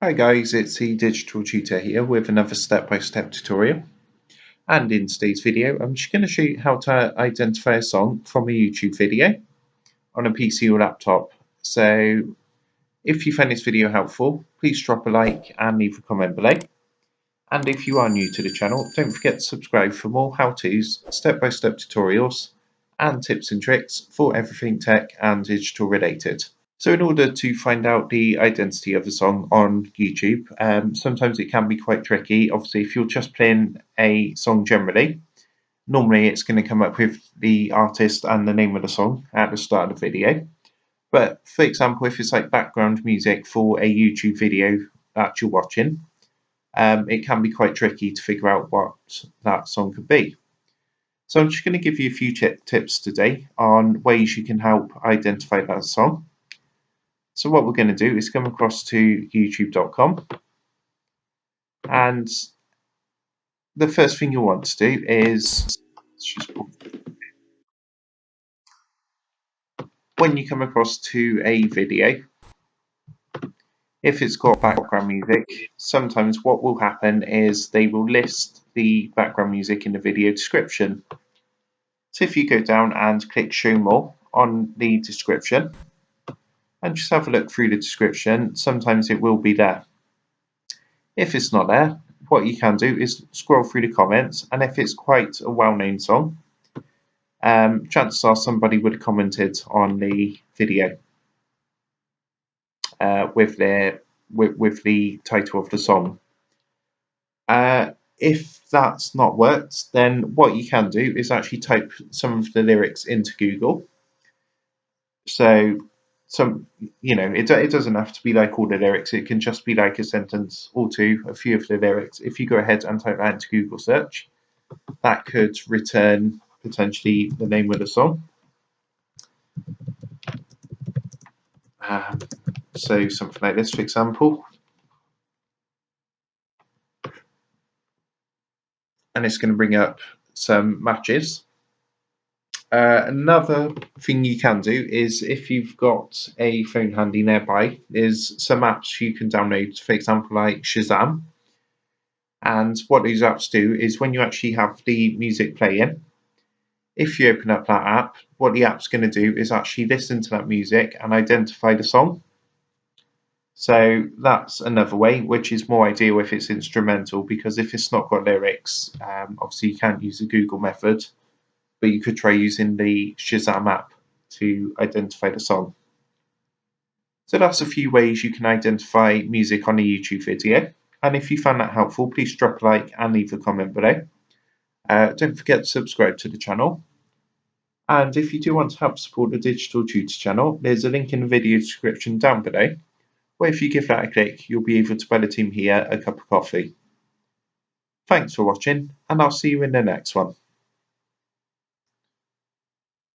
Hi guys, it's the Digital Tutor here with another step-by-step tutorial. And in today's video, I'm just going to show you how to identify a song from a YouTube video on a PC or laptop. So if you find this video helpful, please drop a like and leave a comment below. And if you are new to the channel, don't forget to subscribe for more how-tos, step-by-step tutorials, and tips and tricks for everything tech and digital related. So in order to find out the identity of a song on YouTube, sometimes it can be quite tricky. Obviously, if you're just playing a song generally, normally it's going to come up with the artist and the name of the song at the start of the video. But for example, if it's like background music for a YouTube video that you're watching, it can be quite tricky to figure out what that song could be. So I'm just going to give you a few tips today on ways you can help identify that song. So what we're going to do is come across to youtube.com, and the first thing you want to do is when you come across to a video, if it's got background music, sometimes what will happen is they will list the background music in the video description. So if you go down and click show more on the description and just have a look through the description, sometimes it will be there. If it's not there, what you can do is scroll through the comments, and if it's quite a well-known song, chances are somebody would have commented on the video with the title of the song. If that's not worked, then what you can do is actually type some of the lyrics into Google. So it doesn't have to be like all the lyrics. It can just be like a sentence or two, a few of the lyrics. If you go ahead and type that into Google search, that could return potentially the name of the song. So something like this, for example, and it's going to bring up some matches. Another thing you can do is, if you've got a phone handy nearby, is some apps you can download, for example, like Shazam. And what these apps do is, when you actually have the music playing, if you open up that app, what the app's going to do is actually listen to that music and identify the song. So that's another way, which is more ideal if it's instrumental, because if it's not got lyrics, obviously you can't use the Google method, but you could try using the Shazam app to identify the song. So that's a few ways you can identify music on a YouTube video. And if you found that helpful, please drop a like and leave a comment below. Don't forget to subscribe to the channel. And if you do want to help support the Digital Tutor channel, there's a link in the video description down below, where if you give that a click, you'll be able to buy the team here a cup of coffee. Thanks for watching, and I'll see you in the next one.